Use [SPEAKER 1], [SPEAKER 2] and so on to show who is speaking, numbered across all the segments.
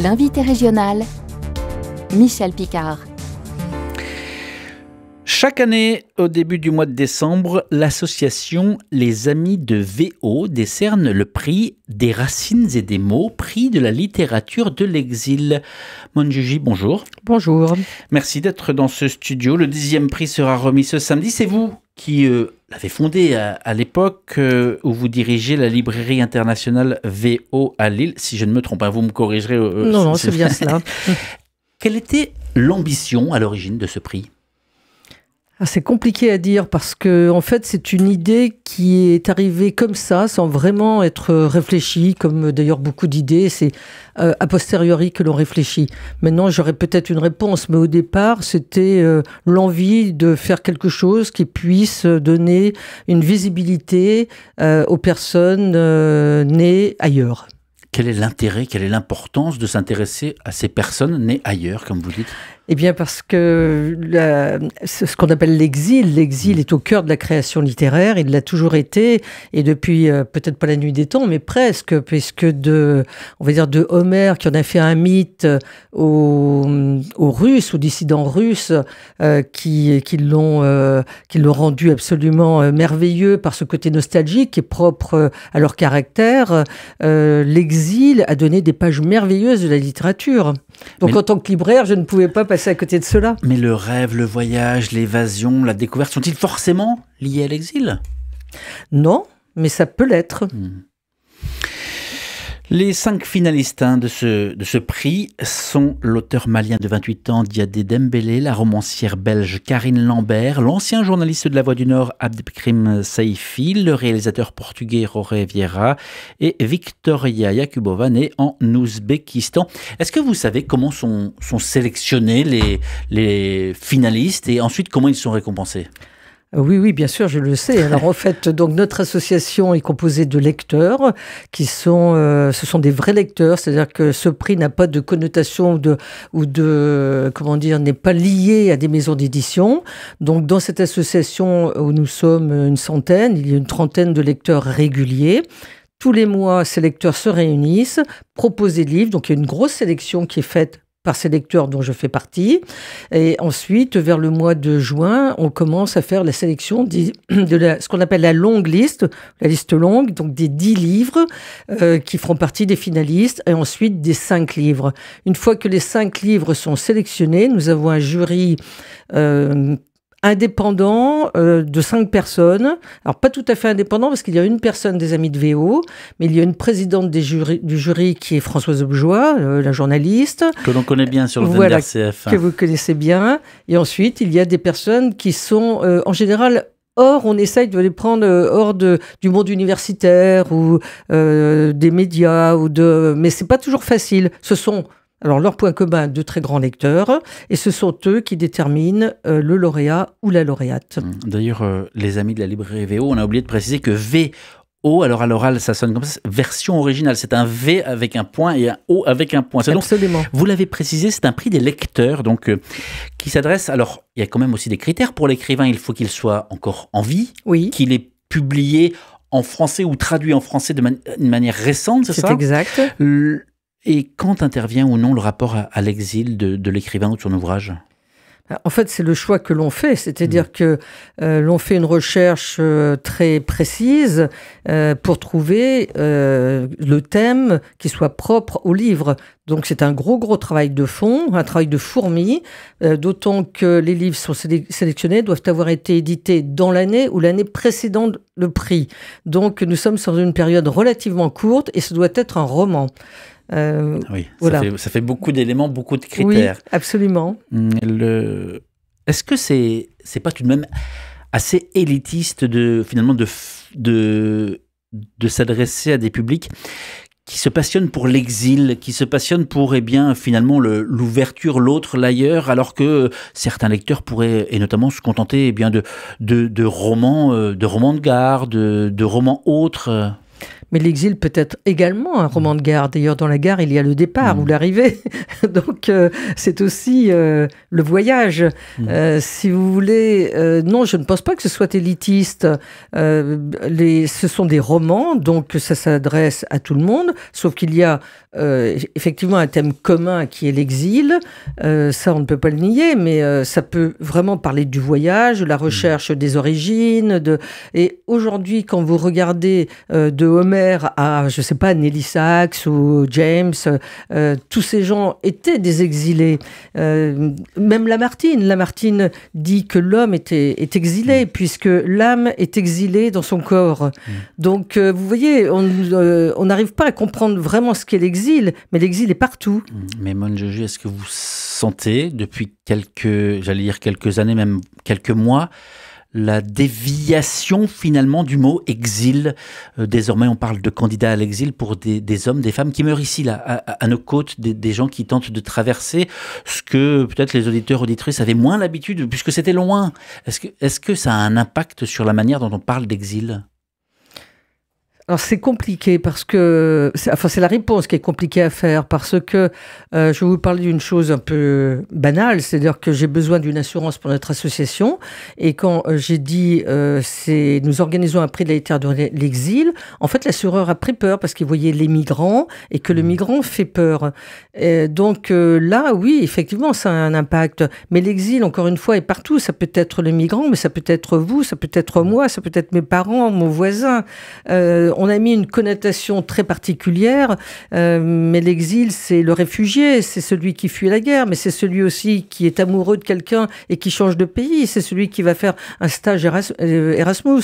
[SPEAKER 1] L'invité régional, Michel Picard.
[SPEAKER 2] Chaque année, au début du mois de décembre, l'association Les Amis de VO décerne le prix des racines et des mots, prix de la littérature de l'exil. Monjuji, bonjour.
[SPEAKER 3] Bonjour.
[SPEAKER 2] Merci d'être dans ce studio. Le 10e prix sera remis ce samedi. C'est vous qui l'avez fondé à l'époque où vous dirigez la librairie internationale VO à Lille. Si je ne me trompe pas, vous me corrigerez.
[SPEAKER 3] Non, c'est bien cela.
[SPEAKER 2] Quelle était l'ambition à l'origine de ce prix ?
[SPEAKER 3] C'est compliqué à dire parce que en fait c'est une idée qui est arrivée comme ça sans vraiment être réfléchie, comme d'ailleurs beaucoup d'idées, c'est a posteriori que l'on réfléchit. Maintenant j'aurais peut-être une réponse, mais au départ c'était l'envie de faire quelque chose qui puisse donner une visibilité aux personnes nées ailleurs.
[SPEAKER 2] Quel est l'intérêt, quelle est l'importance de s'intéresser à ces personnes nées ailleurs, comme vous dites ?
[SPEAKER 3] Eh bien parce que ce qu'on appelle l'exil est au cœur de la création littéraire, il l'a toujours été, et depuis peut-être pas la nuit des temps, mais presque, puisque on va dire de Homère, qui en a fait un mythe aux Russes, aux dissidents russes, qui l'ont rendu absolument merveilleux par ce côté nostalgique qui est propre à leur caractère. L'exil a donné des pages merveilleuses de la littérature. Donc en tant que libraire, je ne pouvais pas passer à côté de cela.
[SPEAKER 2] Mais le rêve, le voyage, l'évasion, la découverte, sont-ils forcément liés à l'exil ?
[SPEAKER 3] Non, mais ça peut l'être.
[SPEAKER 2] Les 5 finalistes de ce prix sont l'auteur malien de 28 ans Diadé Dembélé, la romancière belge Karine Lambert, l'ancien journaliste de La Voix du Nord Abdelkrim Saifi, le réalisateur portugais Jorge Vieira et Victoria Yakubova, née en Ouzbékistan. Est-ce que vous savez comment sont sélectionnés les finalistes et ensuite comment ils sont récompensés ?
[SPEAKER 3] Oui, bien sûr, je le sais. Alors en fait, donc notre association est composée de lecteurs qui ce sont des vrais lecteurs, c'est-à-dire que ce prix n'a pas de connotation n'est pas lié à des maisons d'édition. Donc dans cette association où nous sommes une centaine, il y a une trentaine de lecteurs réguliers. Tous les mois, ces lecteurs se réunissent, proposent des livres. Donc il y a une grosse sélection qui est faite par ces lecteurs dont je fais partie. Et ensuite, vers le mois de juin, on commence à faire la sélection de ce qu'on appelle la longue liste, la liste longue, donc des 10 livres qui feront partie des finalistes, et ensuite des 5 livres. Une fois que les 5 livres sont sélectionnés, nous avons un jury indépendant de 5 personnes. Alors, pas tout à fait indépendant, parce qu'il y a une personne des Amis de VO, mais il y a une présidente du jury qui est Françoise Objoie, la journaliste.
[SPEAKER 2] Que l'on connaît bien sur le
[SPEAKER 3] CF1. Que vous connaissez bien. Et ensuite, il y a des personnes qui sont, en général, on essaye de les prendre hors du monde universitaire ou des médias, mais c'est pas toujours facile. Ce sont... Alors, leur point commun, de très grands lecteurs, et ce sont eux qui déterminent le lauréat ou la lauréate.
[SPEAKER 2] D'ailleurs, les amis de la librairie VO, on a oublié de préciser que VO, alors à l'oral, ça sonne comme ça, version originale. C'est un V avec un point et un O avec un point.
[SPEAKER 3] Absolument.
[SPEAKER 2] Donc, vous l'avez précisé, c'est un prix des lecteurs, donc qui s'adresse... Alors, il y a quand même aussi des critères pour l'écrivain. Il faut qu'il soit encore en vie,
[SPEAKER 3] oui,
[SPEAKER 2] qu'il ait publié en français ou traduit en français de manière récente, c'est ça ?
[SPEAKER 3] C'est exact.
[SPEAKER 2] Et quand intervient ou non le rapport à l'exil de l'écrivain ou de son ouvrage ?
[SPEAKER 3] En fait, c'est le choix que l'on fait, c'est-à-dire que l'on fait une recherche très précise pour trouver le thème qui soit propre au livre. Donc c'est un gros travail de fond, un travail de fourmi, d'autant que les livres sont sélectionnés doivent avoir été édités dans l'année ou l'année précédant le prix. Donc nous sommes sur une période relativement courte et ce doit être un roman.
[SPEAKER 2] Oui,
[SPEAKER 3] voilà.
[SPEAKER 2] Ça fait beaucoup d'éléments, beaucoup de critères.
[SPEAKER 3] Oui, absolument.
[SPEAKER 2] Est-ce que c'est pas tout de même assez élitiste finalement de s'adresser à des publics qui se passionnent pour l'exil, qui se passionnent pour finalement l'ouverture, l'autre, l'ailleurs, alors que certains lecteurs pourraient, et notamment se contenter de romans de gare, de romans autres.
[SPEAKER 3] Mais l'exil peut être également un roman de gare. D'ailleurs, dans la gare, il y a le départ ou l'arrivée. Donc, c'est aussi le voyage. Si vous voulez, non, je ne pense pas que ce soit élitiste. Ce sont des romans, donc ça s'adresse à tout le monde, sauf qu'il y a effectivement un thème commun qui est l'exil. Ça, on ne peut pas le nier, mais ça peut vraiment parler du voyage, de la recherche des origines. Et aujourd'hui, quand vous regardez de Homer à, je ne sais pas, Nelly Sachs ou James, tous ces gens étaient des exilés. Même Lamartine dit que l'homme est exilé, puisque l'âme est exilée dans son corps. Donc, vous voyez, on n'arrive pas à comprendre vraiment ce qu'est l'exil, mais l'exil est partout.
[SPEAKER 2] Mais Monjoji, est-ce que vous sentez, depuis quelques années, même quelques mois, la déviation finalement du mot exil? Désormais, on parle de candidats à l'exil pour des hommes, des femmes qui meurent ici, là, à nos côtes, des gens qui tentent de traverser ce que peut-être les auditeurs, auditrices avaient moins l'habitude, puisque c'était loin. Est-ce que ça a un impact sur la manière dont on parle d'exil?
[SPEAKER 3] Alors c'est compliqué parce que, c'est la réponse qui est compliquée à faire parce que je vais vous parler d'une chose un peu banale, c'est-à-dire que j'ai besoin d'une assurance pour notre association et quand j'ai dit nous organisons un prix de la littérature de l'exil, en fait l'assureur a pris peur parce qu'il voyait les migrants et que le migrant fait peur. Et donc là, oui, effectivement, ça a un impact. Mais l'exil, encore une fois, est partout. Ça peut être le migrant, mais ça peut être vous, ça peut être moi, ça peut être mes parents, mon voisin. On a mis une connotation très particulière, mais l'exil, c'est le réfugié, c'est celui qui fuit la guerre, mais c'est celui aussi qui est amoureux de quelqu'un et qui change de pays, c'est celui qui va faire un stage Erasmus.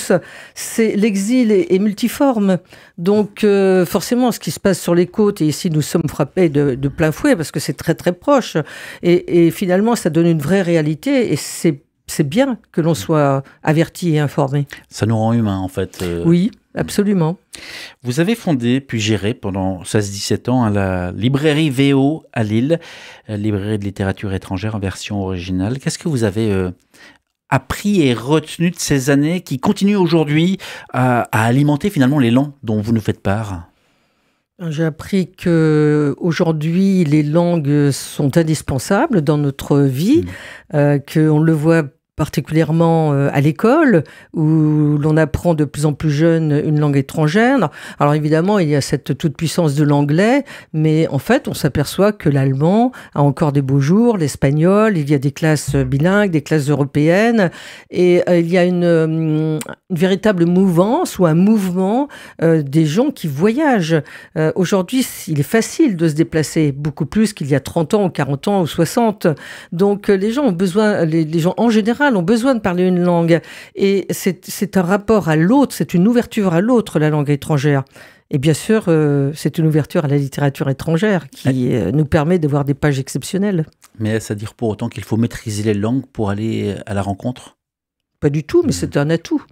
[SPEAKER 3] L'exil est multiforme. Donc, forcément, ce qui se passe sur les côtes, et ici nous sommes frappés de plein fouet parce que c'est très très proche, et finalement, ça donne une vraie réalité, et c'est bien que l'on soit averti et informé.
[SPEAKER 2] Ça nous rend humains, en fait.
[SPEAKER 3] Oui, absolument.
[SPEAKER 2] Vous avez fondé, puis géré pendant 16-17 ans la librairie VO à Lille, librairie de littérature étrangère en version originale. Qu'est-ce que vous avez appris et retenu de ces années qui continuent aujourd'hui à alimenter finalement l'élan dont vous nous faites part?
[SPEAKER 3] J'ai appris que aujourd'hui les langues sont indispensables dans notre vie, qu'on le voit particulièrement à l'école, où l'on apprend de plus en plus jeune une langue étrangère. Alors évidemment, il y a cette toute-puissance de l'anglais, mais en fait, on s'aperçoit que l'allemand a encore des beaux jours, l'espagnol, il y a des classes bilingues, des classes européennes, et il y a une véritable mouvance ou un mouvement des gens qui voyagent. Aujourd'hui, il est facile de se déplacer, beaucoup plus qu'il y a 30 ans, ou 40 ans, ou 60. Donc les gens ont besoin, les gens en général, ont besoin de parler une langue. Et c'est un rapport à l'autre, c'est une ouverture à l'autre, la langue étrangère. Et bien sûr, c'est une ouverture à la littérature étrangère qui nous permet d'avoir des pages exceptionnelles.
[SPEAKER 2] Mais est-ce à dire pour autant qu'il faut maîtriser les langues pour aller à la rencontre?
[SPEAKER 3] Pas du tout, mais c'est un atout.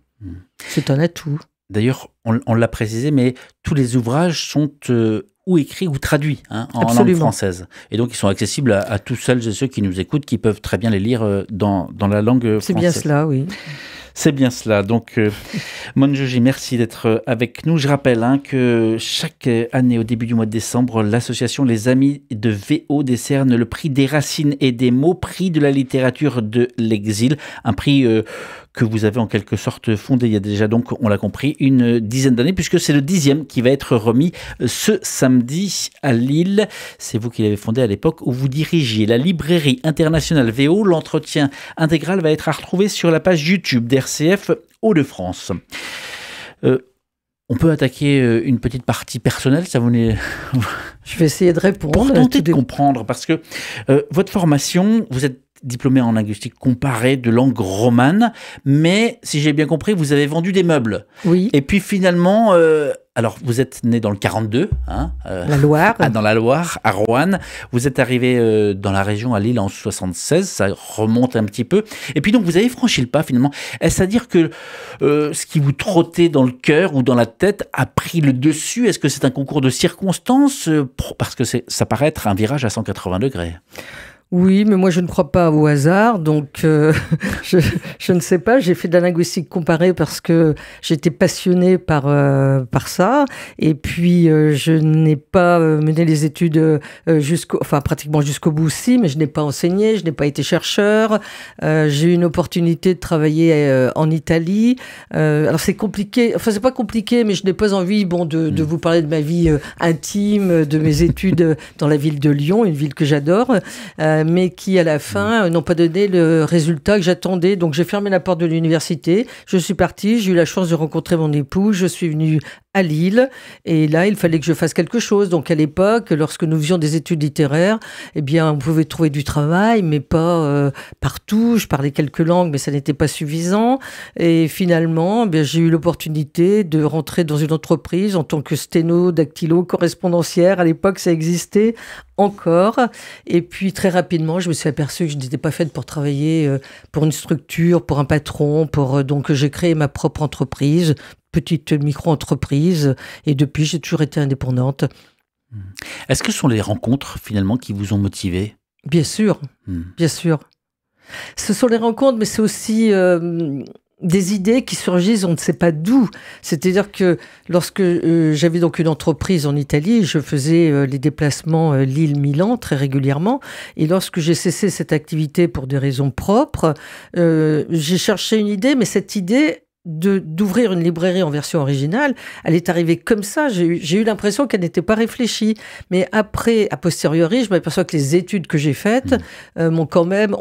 [SPEAKER 3] C'est un atout.
[SPEAKER 2] D'ailleurs, on l'a précisé, mais tous les ouvrages sont ou écrits ou traduits en langue française. Et donc, ils sont accessibles à tous celles et ceux qui nous écoutent, qui peuvent très bien les lire dans la langue française.
[SPEAKER 3] C'est bien cela, oui.
[SPEAKER 2] C'est bien cela. Donc, Monjoji, merci d'être avec nous. Je rappelle que chaque année, au début du mois de décembre, l'association Les Amis de VO décerne le prix des racines et des mots, prix de la littérature de l'exil, un prix que vous avez en quelque sorte fondé il y a déjà, donc, on l'a compris, une dizaine d'années, puisque c'est le 10e qui va être remis ce samedi à Lille. C'est vous qui l'avez fondé à l'époque où vous dirigiez la librairie internationale VO. L'entretien intégral va être à retrouver sur la page YouTube d'RCF Hauts-de-France. On peut attaquer une petite partie personnelle, ça vous n'est...
[SPEAKER 3] Je vais essayer de répondre.
[SPEAKER 2] Pour tenter de comprendre, parce que votre formation, vous êtes diplômé en linguistique comparée de langue romane, mais si j'ai bien compris, vous avez vendu des meubles.
[SPEAKER 3] Oui.
[SPEAKER 2] Et puis finalement, alors vous êtes né dans le 42,
[SPEAKER 3] la Loire.
[SPEAKER 2] Dans la Loire, à Roanne. Vous êtes arrivé dans la région à Lille en 76, ça remonte un petit peu. Et puis donc vous avez franchi le pas finalement. Est-ce à dire que ce qui vous trottait dans le cœur ou dans la tête a pris le dessus? Est-ce que c'est un concours de circonstances? Parce que ça paraît être un virage à 180 degrés.
[SPEAKER 3] Oui, mais moi je ne crois pas au hasard, donc je ne sais pas. J'ai fait de la linguistique comparée parce que j'étais passionnée par ça, et puis je n'ai pas mené les études pratiquement jusqu'au bout, si, mais je n'ai pas enseigné, je n'ai pas été chercheur. J'ai eu une opportunité de travailler en Italie. Alors c'est compliqué, enfin c'est pas compliqué, mais je n'ai pas envie, de vous parler de ma vie intime, de mes études dans la ville de Lyon, une ville que j'adore. Mais qui, à la fin, n'ont pas donné le résultat que j'attendais. Donc, j'ai fermé la porte de l'université. Je suis partie. J'ai eu la chance de rencontrer mon époux. Je suis venue à Lille. Et là, il fallait que je fasse quelque chose. Donc, à l'époque, lorsque nous faisions des études littéraires, eh bien, on pouvait trouver du travail, mais pas partout. Je parlais quelques langues, mais ça n'était pas suffisant. Et finalement, eh bien, j'ai eu l'opportunité de rentrer dans une entreprise en tant que sténo, dactylo, correspondancière. À l'époque, ça existait encore. Et puis, très rapidement, je me suis aperçue que je n'étais pas faite pour travailler pour une structure, pour un patron. Donc, j'ai créé ma propre entreprise, petite micro-entreprise. Et depuis, j'ai toujours été indépendante.
[SPEAKER 2] Est-ce que ce sont les rencontres, finalement, qui vous ont motivé?
[SPEAKER 3] Bien sûr, bien sûr. Ce sont les rencontres, mais c'est aussi des idées qui surgissent, on ne sait pas d'où. C'est-à-dire que lorsque j'avais donc une entreprise en Italie, je faisais les déplacements Lille-Milan très régulièrement. Et lorsque j'ai cessé cette activité pour des raisons propres, j'ai cherché une idée, mais cette idée d'ouvrir une librairie en version originale, elle est arrivée comme ça. J'ai eu l'impression qu'elle n'était pas réfléchie. Mais après, a posteriori, je m'aperçois que les études que j'ai faites ont quand même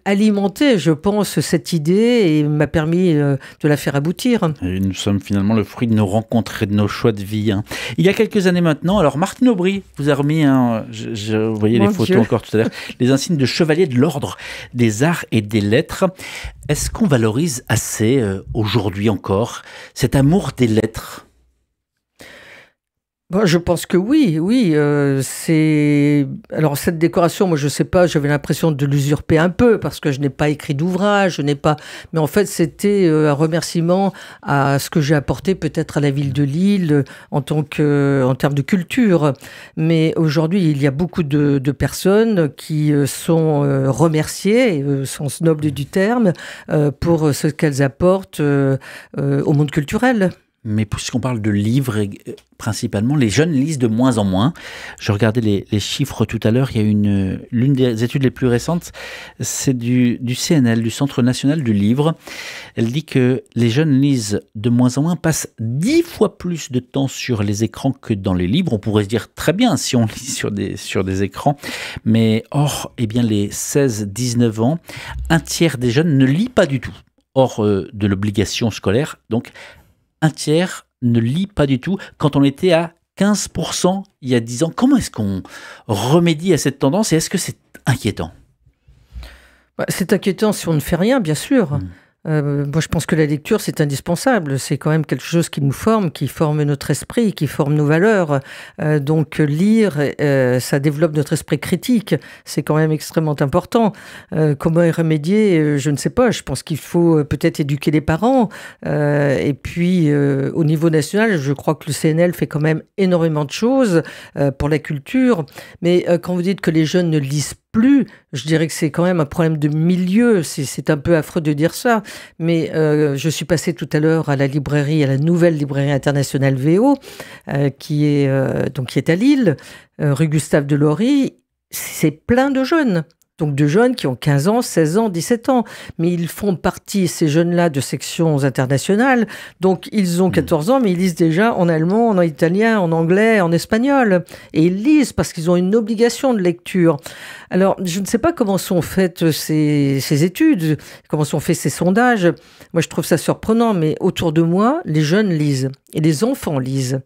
[SPEAKER 3] alimenté, je pense, cette idée et m'a permis de la faire aboutir.
[SPEAKER 2] Et nous sommes finalement le fruit de nos rencontres et de nos choix de vie. Il y a quelques années maintenant, alors Martine Aubry vous a remis, vous voyez les photos encore tout à l'heure, les insignes de chevalier de l'ordre des arts et des lettres. Est-ce qu'on valorise assez aujourd'hui encore cet amour des lettres?
[SPEAKER 3] Bon, je pense que oui. Alors, cette décoration, moi, je sais pas, j'avais l'impression de l'usurper un peu parce que je n'ai pas écrit d'ouvrage, mais en fait, c'était un remerciement à ce que j'ai apporté peut-être à la ville de Lille en termes de culture. Mais aujourd'hui, il y a beaucoup de personnes qui sont remerciées, au sens noble du terme, pour ce qu'elles apportent au monde culturel.
[SPEAKER 2] Mais puisqu'on parle de livres, principalement, les jeunes lisent de moins en moins. Je regardais les chiffres tout à l'heure. Il y a l'une des études les plus récentes, c'est du CNL, du Centre National du Livre. Elle dit que les jeunes lisent de moins en moins, passent 10 fois plus de temps sur les écrans que dans les livres. On pourrait se dire très bien si on lit sur des écrans. Mais or, eh bien, les 16-19 ans, un tiers des jeunes ne lit pas du tout. Hors de l'obligation scolaire, donc un tiers ne lit pas du tout quand on était à 15% il y a 10 ans. Comment est-ce qu'on remédie à cette tendance et est-ce que c'est inquiétant?
[SPEAKER 3] C'est inquiétant si on ne fait rien, bien sûr. Moi, je pense que la lecture, c'est indispensable. C'est quand même quelque chose qui nous forme, qui forme notre esprit, qui forme nos valeurs. Donc, lire, ça développe notre esprit critique. C'est quand même extrêmement important. Comment y remédier? Je ne sais pas. Je pense qu'il faut peut-être éduquer les parents. Et puis, au niveau national, je crois que le CNL fait quand même énormément de choses pour la culture. Mais quand vous dites que les jeunes ne lisent plus, je dirais que c'est quand même un problème de milieu. C'est un peu affreux de dire ça, mais je suis passée tout à l'heure à la nouvelle librairie internationale VO, qui est à Lille, rue Gustave Delory. C'est plein de jeunes. Donc de jeunes qui ont 15 ans, 16 ans, 17 ans. Mais ils font partie, ces jeunes-là, de sections internationales. Donc ils ont 14 ans, mais ils lisent déjà en allemand, en italien, en anglais, en espagnol. Et ils lisent parce qu'ils ont une obligation de lecture. Alors, je ne sais pas comment sont faites ces études, comment sont faits ces sondages. Moi, je trouve ça surprenant, mais autour de moi, les jeunes lisent. Et les enfants lisent.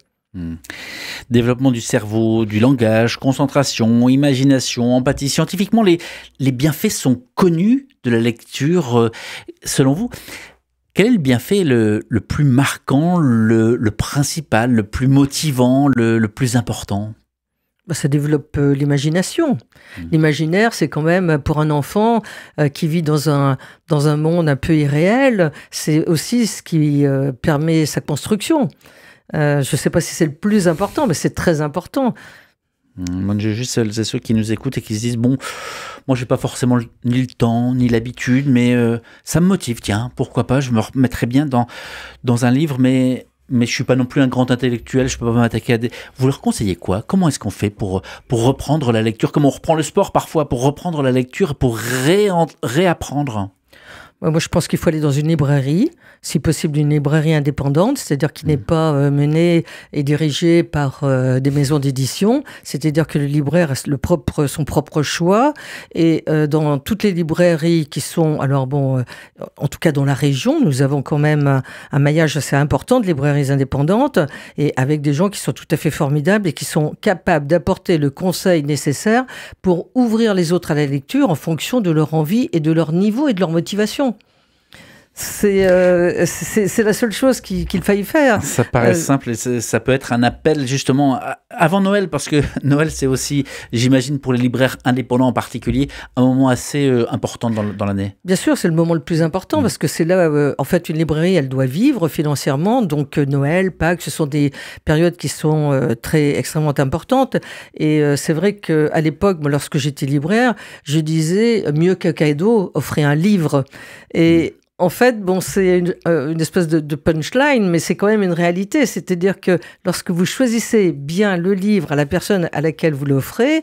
[SPEAKER 2] Développement du cerveau, du langage, concentration, imagination, empathie. Scientifiquement, les bienfaits sont connus de la lecture. Selon vous, quel est le bienfait le plus marquant, le principal, le plus motivant, le plus important?
[SPEAKER 3] Ça développe l'imagination. L'imaginaire, c'est quand même, pour un enfant qui vit dans un monde un peu irréel, c'est aussi ce qui permet sa construction. Je ne sais pas si c'est le plus important, mais c'est très important.
[SPEAKER 2] Moi, j'ai juste celles et ceux qui nous écoutent et qui se disent, bon, moi, j'ai pas forcément ni le temps, ni l'habitude, mais ça me motive, tiens, pourquoi pas, je me remettrais bien dans un livre, mais je suis pas non plus un grand intellectuel, je peux pas m'attaquer à des... Vous leur conseillez quoi? Comment est-ce qu'on fait pour reprendre la lecture? Comment on reprend le sport parfois pour reprendre la lecture, pour réapprendre?
[SPEAKER 3] Moi, je pense qu'il faut aller dans une librairie, si possible une librairie indépendante, c'est-à-dire qui n'est pas menée et dirigée par des maisons d'édition, c'est-à-dire que le libraire a son propre choix. Et dans toutes les librairies qui sont, alors bon, en tout cas dans la région, nous avons quand même un maillage assez important de librairies indépendantes et avec des gens qui sont tout à fait formidables et qui sont capables d'apporter le conseil nécessaire pour ouvrir les autres à la lecture en fonction de leur envie et de leur niveau et de leur motivation. C'est la seule chose qu'il faille faire.
[SPEAKER 2] Ça paraît simple et ça peut être un appel justement avant Noël, parce que Noël c'est aussi, j'imagine pour les libraires indépendants en particulier, un moment assez important dans l'année.
[SPEAKER 3] Bien sûr, c'est le moment le plus important parce que c'est là, en fait, une librairie, elle doit vivre financièrement. Donc Noël, Pâques, ce sont des périodes qui sont extrêmement importantes. Et c'est vrai qu'à l'époque, moi, lorsque j'étais libraire, je disais mieux qu'un cadeau, offrez un livre. Et en fait, bon, c'est une espèce de punchline, mais c'est quand même une réalité. C'est-à-dire que lorsque vous choisissez bien le livre à la personne à laquelle vous l'offrez,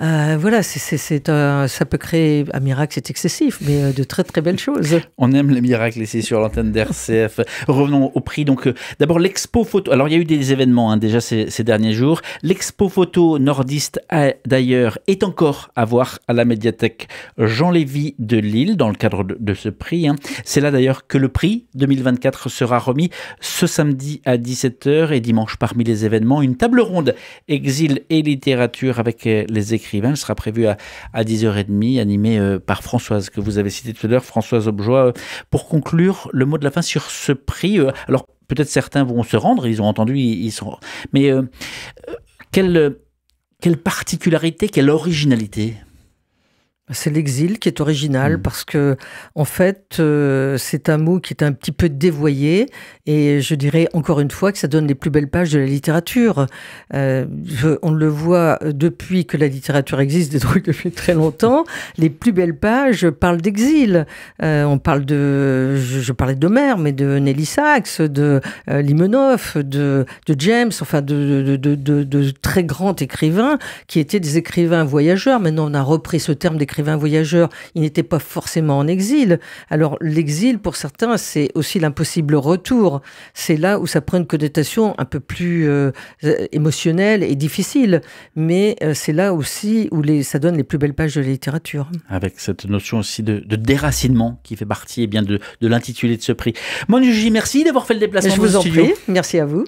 [SPEAKER 3] voilà, ça peut créer un miracle, c'est excessif, mais de très très belles choses.
[SPEAKER 2] On aime les miracles ici sur l'antenne d'RCF. Revenons au prix. Donc, d'abord l'expo photo. Alors, il y a eu des événements déjà ces derniers jours. L'expo photo nordiste d'ailleurs est encore à voir à la médiathèque Jean Lévy de Lille dans le cadre de ce prix. C'est là d'ailleurs que le prix 2024 sera remis ce samedi à 17h et dimanche parmi les événements. Une table ronde exil et littérature avec les écrivains. Elle sera prévue à 10h30, animée par Françoise, que vous avez cité tout à l'heure, Françoise Objoie. Pour conclure, le mot de la fin sur ce prix. Alors, peut-être certains vont se rendre, ils ont entendu, ils sont... Mais quelle particularité, quelle originalité ?
[SPEAKER 3] C'est l'exil qui est original parce que, en fait, c'est un mot qui est un petit peu dévoyé et je dirais encore une fois que ça donne les plus belles pages de la littérature. On le voit depuis que la littérature existe, depuis très longtemps. Les plus belles pages parlent d'exil. On parle je parlais d'Homère, mais de Nelly Sachs, de Limonov, de James, enfin de très grands écrivains qui étaient des écrivains voyageurs. Maintenant, on a repris ce terme d'écrivain voyageur, il n'était pas forcément en exil. Alors l'exil, pour certains, c'est aussi l'impossible retour. C'est là où ça prend une connotation un peu plus émotionnelle et difficile. Mais c'est là aussi où ça donne les plus belles pages de la littérature.
[SPEAKER 2] Avec cette notion aussi de déracinement qui fait partie de l'intitulé de ce prix. Manu J, merci d'avoir fait le déplacement.
[SPEAKER 3] Je vous en prie, merci à vous.